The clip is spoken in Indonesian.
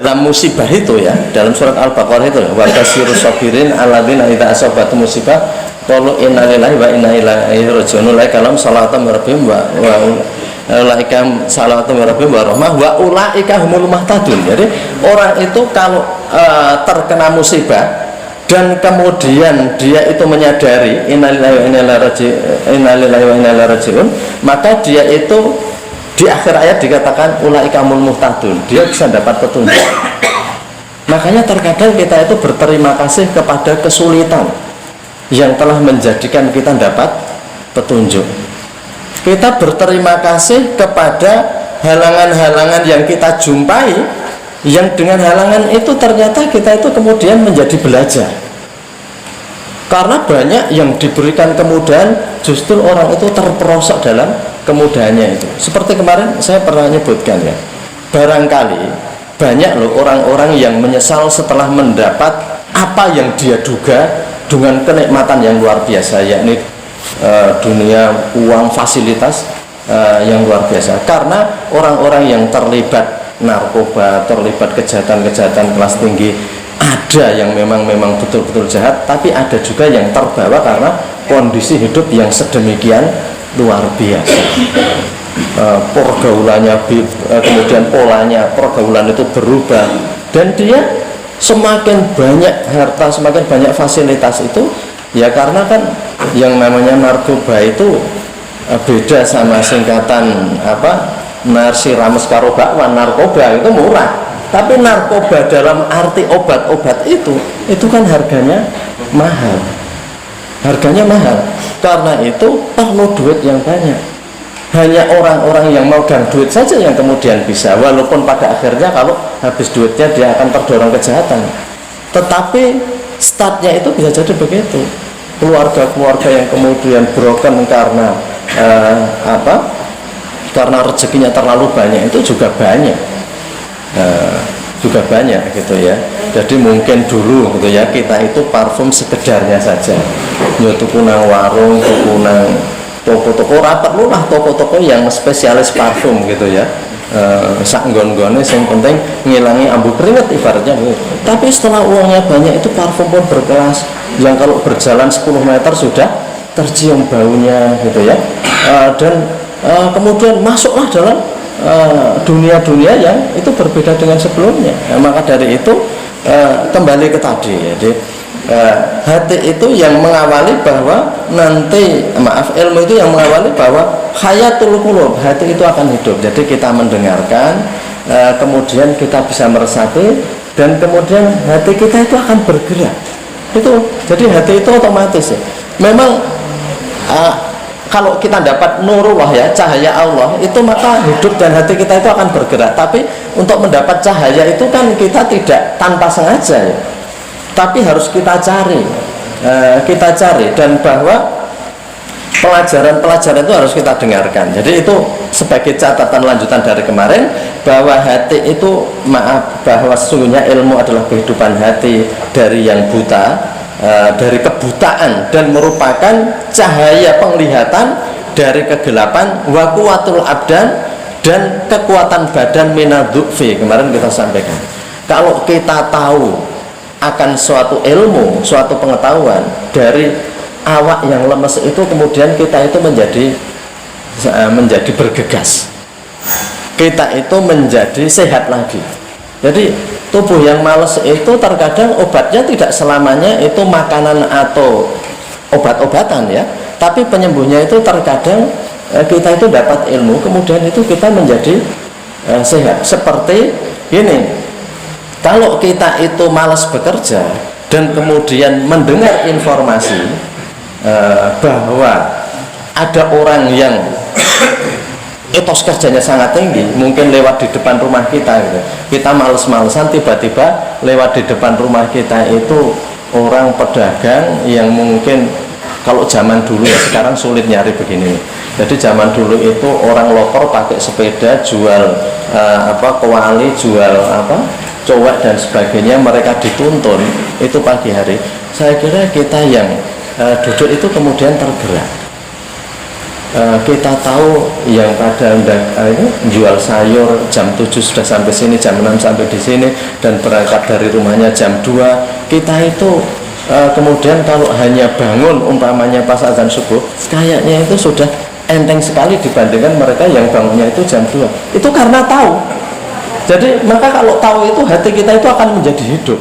dalam musibah itu ya, dalam surat Al-Baqarah itu wa basyirus sabirin alladzina idza asabatum musibah qalu inna lillahi wa inna ilaihi raji'un ulaika lahum salawatun min rabbihim wa ulaika salawatun min rabbihim wa rahmah wa ulaika humul muhtadun. Jadi orang itu kalau terkena musibah dan kemudian dia itu menyadari inna lillahi wa inna ilaihi raji'un, maka dia itu di akhir ayat dikatakan ulaika humul muhtadun, dia bisa dapat petunjuk. Makanya terkadang kita itu berterima kasih kepada kesulitan yang telah menjadikan kita dapat petunjuk. Kita berterima kasih kepada halangan-halangan yang kita jumpai, yang dengan halangan itu ternyata kita itu kemudian menjadi belajar. Karena banyak yang diberikan kemudahan, justru orang itu terperosok dalam kemudahannya itu. Seperti kemarin saya pernah menyebutkan ya, barangkali banyak loh orang-orang yang menyesal setelah mendapat apa yang dia duga dengan kenikmatan yang luar biasa, yakni dunia uang, fasilitas yang luar biasa. Karena orang-orang yang terlibat narkoba, terlibat kejahatan-kejahatan kelas tinggi, ada yang memang betul-betul jahat, tapi ada juga yang terbawa karena kondisi hidup yang sedemikian luar biasa. Pergaulannya, kemudian polanya pergaulan itu berubah, dan dia semakin banyak harta, semakin banyak fasilitas itu ya karena kan yang namanya narkoba itu beda sama singkatan apa, narsiramus karo bakwan. Narkoba itu murah, tapi narkoba dalam arti obat-obat itu kan harganya mahal. Harganya mahal. Karena itu perlu duit yang banyak. Hanya orang-orang yang megang duit saja yang kemudian bisa, walaupun pada akhirnya kalau habis duitnya dia akan terdorong kejahatan. Tetapi startnya itu bisa jadi begitu. Keluarga-keluarga yang kemudian broken karena karena rezekinya terlalu banyak itu juga banyak. Juga banyak gitu ya. Jadi mungkin dulu gitu ya, kita itu parfum sekedarnya saja, ya tuku nang warung, tuku nang toko-toko, ora perlu lah toko-toko yang spesialis parfum gitu ya. Sak nggon-nggone yang penting ngilangi ambu keringet ibaratnya gitu. Tapi setelah uangnya banyak, itu parfum pun berkelas yang kalau berjalan 10 meter sudah tercium baunya gitu ya. Dan kemudian masuklah dalam dunia-dunia yang itu berbeda dengan sebelumnya. Maka dari itu kembali ke tadi, jadi hati itu yang mengawali bahwa nanti ilmu itu yang mengawali bahwa hayatul qulub, hati itu akan hidup. Jadi kita mendengarkan, kemudian kita bisa meresapi, dan kemudian hati kita itu akan bergerak. Itu jadi hati itu otomatis ya. Memang kalau kita dapat nurullah ya, cahaya Allah itu, maka hidup dan hati kita itu akan bergerak. Tapi untuk mendapat cahaya itu kan kita tidak tanpa sengaja ya, tapi harus kita cari, dan bahwa pelajaran-pelajaran itu harus kita dengarkan. Jadi itu sebagai catatan lanjutan dari kemarin, bahwa hati itu bahwa sesungguhnya ilmu adalah kehidupan hati dari yang buta, dari kebutaan, dan merupakan cahaya penglihatan dari kegelapan, wa quwwatul abdan, dan kekuatan badan minadzufi. Kemarin kita sampaikan, kalau kita tahu akan suatu ilmu, suatu pengetahuan dari awak yang lemes itu, kemudian kita itu menjadi bergegas, kita itu menjadi sehat lagi. Jadi tubuh yang malas itu terkadang obatnya tidak selamanya itu makanan atau obat-obatan ya, tapi penyembuhnya itu terkadang kita itu dapat ilmu, kemudian itu kita menjadi sehat. Seperti ini, kalau kita itu malas bekerja dan kemudian mendengar informasi bahwa ada orang yang etos kerjanya sangat tinggi, mungkin lewat di depan rumah kita gitu. Kita males-malesan, tiba-tiba lewat di depan rumah kita itu orang pedagang yang mungkin kalau zaman dulu ya, sekarang sulit nyari begini. Jadi zaman dulu itu orang lokor pakai sepeda jual kewali, jual cowek dan sebagainya, mereka dituntun itu pagi hari. Saya kira kita yang duduk itu kemudian tergerak. kita tahu yang pada ini jual sayur jam 7 sudah sampai sini, jam 6 sampai di sini, dan berangkat dari rumahnya jam 2. Kita itu kemudian kalau hanya bangun umpamanya pas azan subuh, kayaknya itu sudah enteng sekali dibandingkan mereka yang bangunnya itu jam 2. Itu karena tahu. Jadi maka kalau tahu itu hati kita itu akan menjadi hidup,